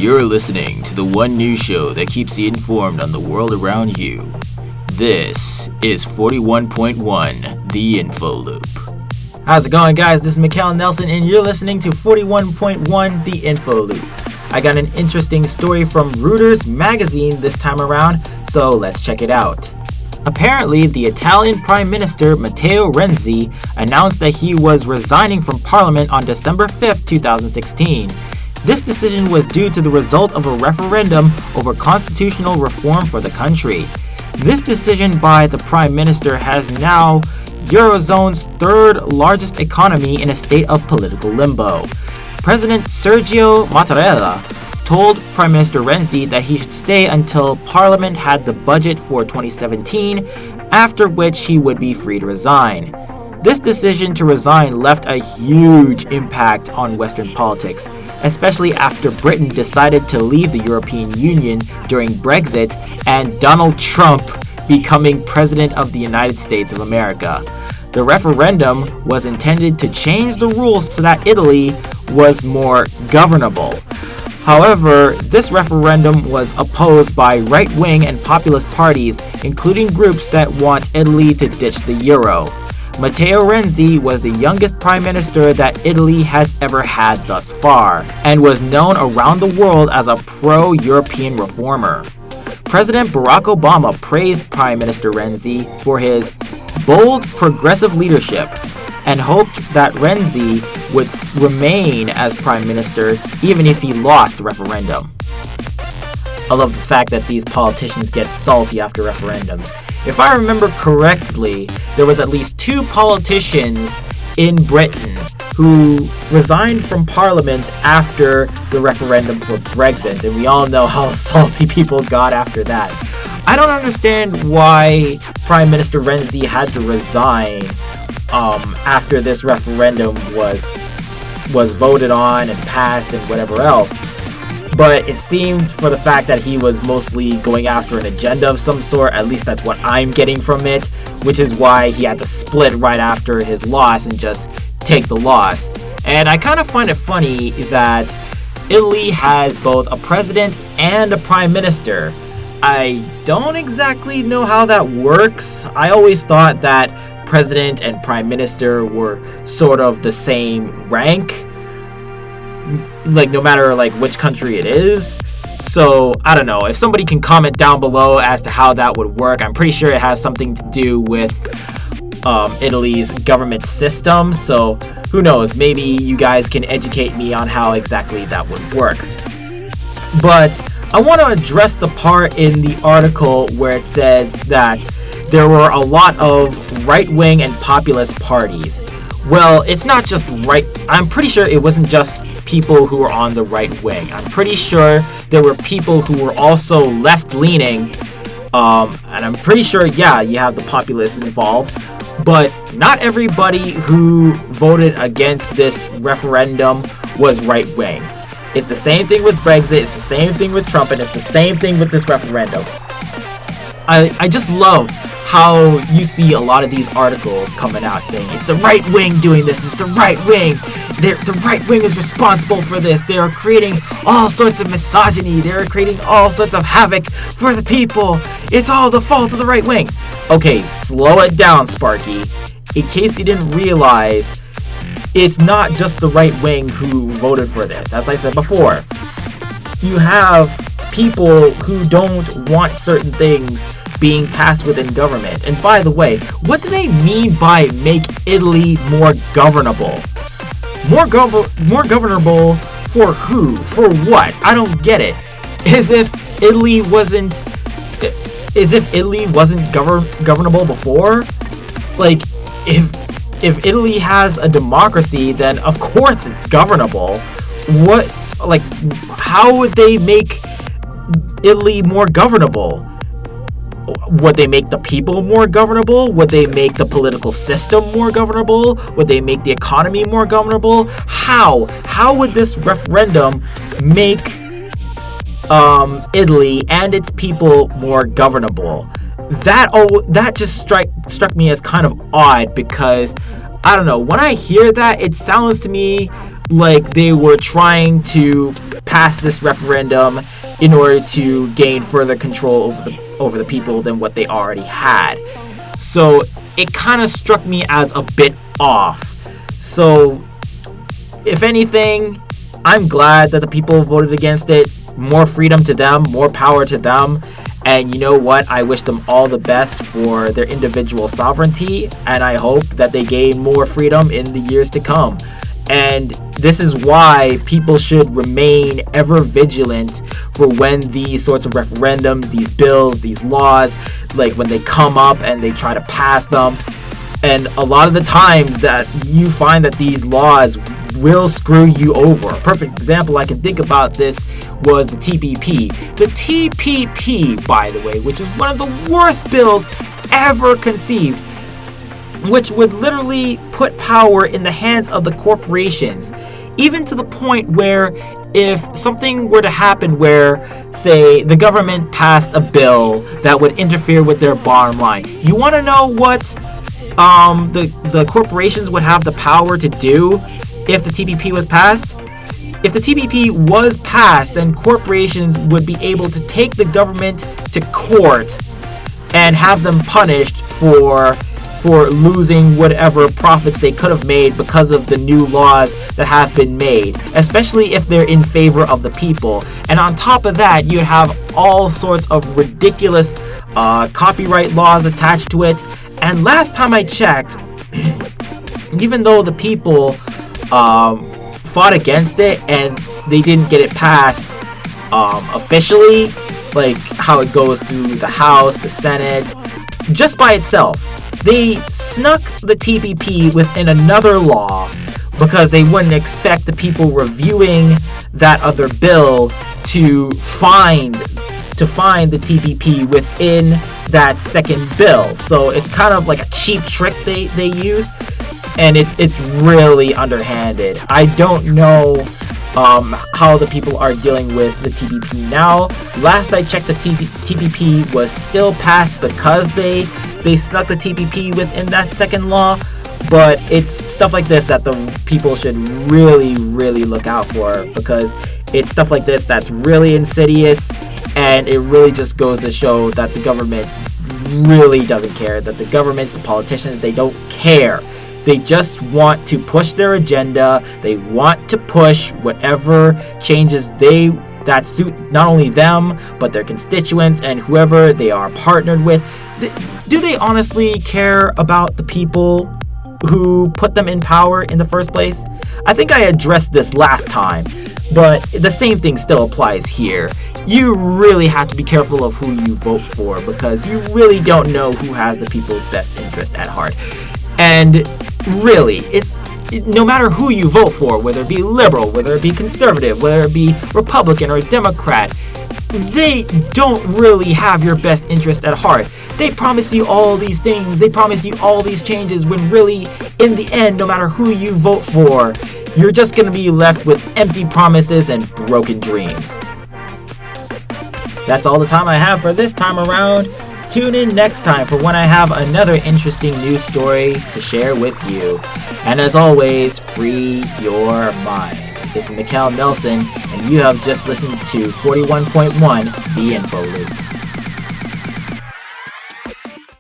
You're listening to the one news show that keeps you informed on the world around you. This is 41.1 The Info Loop. How's it going, guys? This is Mikhail Nelson, and you're listening to 41.1 The Info Loop. I got an interesting story from Reuters magazine this time around, so let's check it out. Apparently, the Italian Prime Minister Matteo Renzi announced that he was resigning from Parliament on December 5, 2016. This decision was due to the result of a referendum over constitutional reform for the country. This decision by the Prime Minister has now Eurozone's third largest economy in a state of political limbo. President Sergio Mattarella told Prime Minister Renzi that he should stay until Parliament had the budget for 2017, after which he would be free to resign. This decision to resign left a huge impact on Western politics, especially after Britain decided to leave the European Union during Brexit and Donald Trump becoming President of the United States of America. The referendum was intended to change the rules so that Italy was more governable. However, this referendum was opposed by right-wing and populist parties, including groups that want Italy to ditch the euro. Matteo Renzi was the youngest prime minister that Italy has ever had thus far, and was known around the world as a pro-European reformer. President Barack Obama praised Prime Minister Renzi for his bold, progressive leadership, and hoped that Renzi would remain as prime minister even if he lost the referendum. I love the fact that these politicians get salty after referendums. If I remember correctly, there was at least 2 politicians in Britain who resigned from Parliament after the referendum for Brexit, and we all know how salty people got after that. I don't understand why Prime Minister Renzi had to resign after this referendum was voted on and passed and whatever else. But it seemed for the fact that he was mostly going after an agenda of some sort, at least that's what I'm getting from it, which is why he had to split right after his loss and just take the loss. And I kind of find it funny that Italy has both a president and a prime minister. I don't exactly know how that works. I always thought that president and prime minister were sort of the same rank, like no matter like which country it is. So I don't know if somebody can comment down below as to how that would work. I'm pretty sure it has something to do with Italy's government system, so who knows, maybe you guys can educate me on how exactly that would work. But I want to address the part in the article where it says that there were a lot of right-wing and populist parties. Well, it's not just right. I'm pretty sure it wasn't just people who were on the right wing. I'm pretty sure there were people who were also left-leaning, and I'm pretty sure, yeah, you have the populists involved, but not everybody who voted against this referendum was right-wing. It's the same thing with Brexit, it's the same thing with Trump, and it's the same thing with this referendum. I just love how you see a lot of these articles coming out saying it's the right wing doing this, it's the right wing, the right wing is responsible for this, they are creating all sorts of misogyny, they are creating all sorts of havoc for the people, it's all the fault of the right wing. Okay, slow it down, Sparky. In case you didn't realize, it's not just the right wing who voted for this. As I said before, you have people who don't want certain things being passed within government. And by the way, what do they mean by make Italy more governable? More governable for who? For what? I don't get it. As if Italy wasn't governable before? Like, if Italy has a democracy, then of course it's governable. What, like, how would they make Italy more governable? Would they make the people more governable? Would they make the political system more governable? Would they make the economy more governable? How? How would this referendum make Italy and its people more governable? That just struck me as kind of odd, because I don't know, when I hear that, it sounds to me like they were trying to pass this referendum in order to gain further control over the people than what they already had. So it kind of struck me as a bit off. So if anything, I'm glad that the people voted against it. More freedom to them, more power to them. And you know what? I wish them all the best for their individual sovereignty, and I hope that they gain more freedom in the years to come. And this is why people should remain ever vigilant for when these sorts of referendums, these bills, these laws, like when they come up and they try to pass them. And a lot of the times that you find that these laws will screw you over. A perfect example I can think about this was the TPP. The TPP, by the way, which is one of the worst bills ever conceived, which would literally put power in the hands of the corporations, even to the point where if something were to happen where, say, the government passed a bill that would interfere with their bottom line, you want to know what the corporations would have the power to do if the TPP was passed? If the TPP was passed, then corporations would be able to take the government to court and have them punished for losing whatever profits they could have made because of the new laws that have been made, especially if they're in favor of the people. And on top of that, you have all sorts of ridiculous copyright laws attached to it. And last time I checked, even though the people fought against it and they didn't get it passed officially, like how it goes through the House, the Senate, just by itself, they snuck the TPP within another law because they wouldn't expect the people reviewing that other bill to find the TPP within that second bill. So it's kind of like a cheap trick they use, and it's really underhanded. I don't know how the people are dealing with the TPP now. Last I checked, the TPP was still passed because they snuck the TPP within that second law, but it's stuff like this that the people should really, really look out for, because it's stuff like this that's really insidious, and it really just goes to show that the government really doesn't care, that the governments, the politicians, they don't care. They just want to push their agenda. They want to push whatever changes that suit not only them, but their constituents and whoever they are partnered with. Do they honestly care about the people who put them in power in the first place? I think I addressed this last time, but the same thing still applies here. You really have to be careful of who you vote for, because you really don't know who has the people's best interest at heart. And really, no matter who you vote for, whether it be liberal, whether it be conservative, whether it be Republican or Democrat, they don't really have your best interest at heart. They promise you all these things, they promise you all these changes, when really, in the end, no matter who you vote for, you're just going to be left with empty promises and broken dreams. That's all the time I have for this time around. Tune in next time for when I have another interesting news story to share with you. And as always, free your mind. This is Matteo Nelson, and you have just listened to 41.1 The Info Loop.